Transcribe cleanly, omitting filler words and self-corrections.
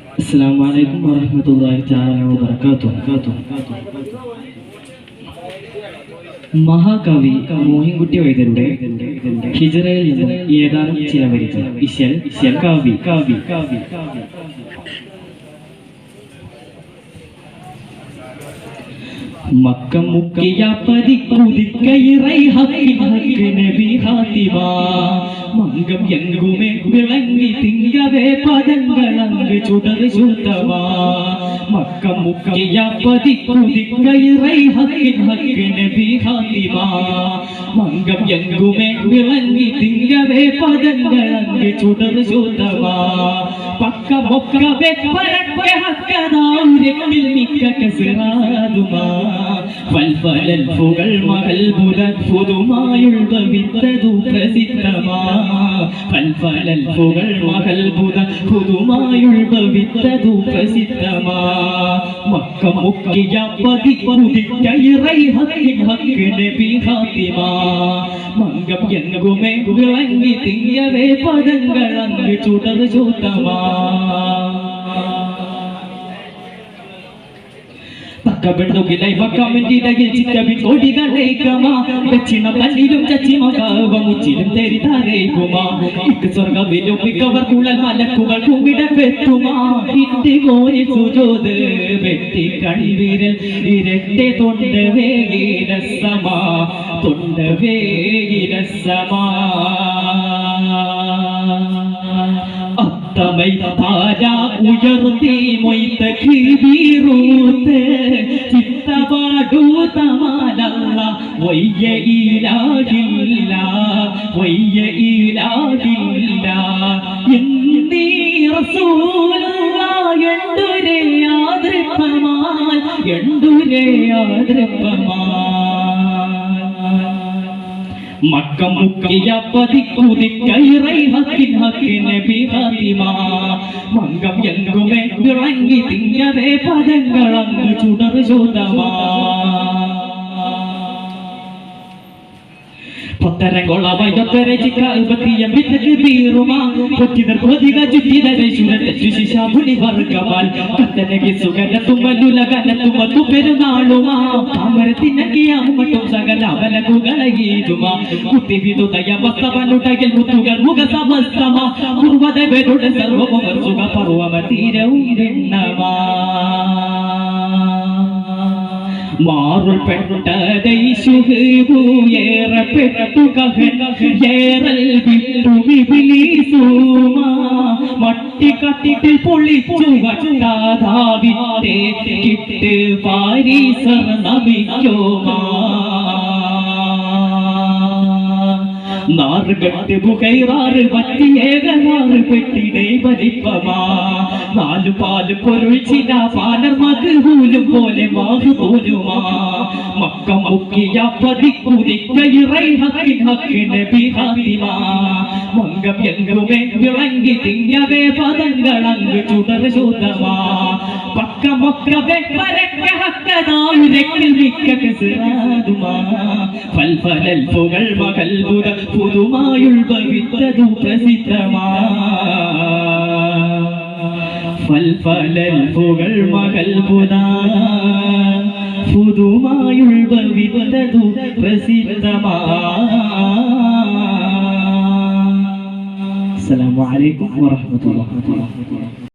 السلام عليكم ورحمة الله تعالى وبركاته. മഹാകവി മോഹിൻകുട്ടി വൈദ്യരുടെ ഹിജ്റയിൽ നിന്നും ഏതാനും ചില വരികൾ. ഇശൽ കാവി. മക്കം മുക്കിയ പതിക്കുതിക്കയിറൈ ഹക്ക് നബി ഹാത്തിമ മംഗം എങ്കുമേ വിളങ്ങി തിങ്കവേ പദങ്ങളങ്ങ് ചുടർ ചൂത്തവാ മക്കം മുക്കിയ പതിക്കുതിക്കയിറൈ ഹക്ക് നബി ഹാത്തിമ മംഗം എങ്കുമേ വിളങ്ങി തിങ്കവേ പദങ്ങളങ്ങ് ചുടർ ചൂത്തവാ പക്ക മൊക്ക വെപ്പരക്ക ഹക്കദാഉരക്കിൽ മിക്ക കസറാതുമാ ഫൽഫലൽ ഫുകൾ മകൾ പുതുമായുള്ള വിത്തതു പ്രസിദ്ധമാ ഫൽഫലൽ ഫുകൾ മകൾ പുതുമായുള്ള വിത്തതു പ്രസിദ്ധമാ മക്ക മുക്കിയ പതിക്കുതിക്കയിറൈ ഹക്ക് നബി ഹാത്തിമ മംഗം എങ്കുമേ വിളങ്ങി തിങ്ങവേ പദങ്ങളങ്ങ് ചുടർ ചൂത്തമാ പക്കബെണ്ണുകിലൈ മക്കമിന്റിടയിൽ ചിക്കബി കൊടികളേക്കമാ ദക്ഷിണ പല്ലിലും ചച്ചിമകാവമുച്ചിലും തെരിതാരേക്കുമാ ഇക്ക് സ്വർഗവിലും മിക്കവർ കുഴൽ മലക്കുകൾ കുമിടപ്പെത്തുമാ ഇട്ടികോരി സുജോത് വെട്ടി കണിവിരൽ ഇരട്ടെ തൊണ്ടവേയിരസമാ തമൈ താരാ ഉയർത്തി മൊയ്ത കീബീറൂത്ത് ചിത്തപാടു തമാലല്ല വയ്യ ഇലാഹില്ല എന്നീ റസൂലുള്ളാഹ് എണ്ടുരേ മക്കം മുക്കിയ പതിക്കുതിക്കയിറൈ ഹക്ക് നബി ഹാത്തിമ മംഗം എങ്കുമേ വിളങ്ങി തിങ്ങവേ പദങ്ങളങ്ങ് ചുടർ ചൂതമാ പൊത്തരങ്കൊളവയൊത്തര ചിക്കാൽപത്തിയം വിത്തക്ക് തീറുമാ പൊറ്റിതർ കൊതിക ചുറ്റിതരെ ശുരശിശാപുലി വർഗവാൽ കത്തനകി സുഗന തുമ്മലുലകന തുമ്മത്തു പെരുന്നാളുമാ അമരത്തിനകിയാമട്ടും സകല അവലകുകളീതുമാ കുത്തിവിതുതയ വസ്തവനുടകിൽ മുത്തുകൾ മുഖ സമസ്തമാ കുർവതവരുടെ സർവമർ സുഖ പർവമ തീരവും വെണ്ണമാ മാറുൾ പെട്ടതൈ ശുഹബു ഏറപ്പെട്ടു ഏറൽ വിട്ടു ഇബ്ലീസുമാ മട്ടി കട്ടിട്ടിൽ പൊളിച്ചു വട്ടാതാവിട്ടേ കിട്ട് പാരീസർ നമിക്കോമാ നാറുകെട്ട് ബുഖൈറാറ് പറ്റിയേകനാറ് പെട്ടിടേ വലിപ്പമാ നാലു പാല് പൊരുൾച്ചിന പാലർ മകുപോലും പോലെ മാഹു പോലുമാ മക്കം മുക്കിയ പതിക്കുതിക്കയിറൈ ഹക്ക് നബി ഹാത്തിമ മംഗം എങ്കുമേ വിളങ്ങി തിങ്ങവേ പദങ്ങളങ്ങ് ചുടർ ചൂതമാ പക്ക മൊക്ക വെപ്പരക്ക ഹക്കദാഉരക്കിൽ മിക്ക കസറാതുമാ ഫൽഫലൽ ഫുകൾ മകൾ പുതുമായുള്ള വിത്തതു പ്രസിദ്ധമാ ഫൽഫലൽ ഫുകൾ മകൾ പുതുമായുള്ള വിത്തതു പ്രസിദ്ധമാ. അസ്സലാമു അലൈക്കും വറഹ്മത്തുള്ളാഹി.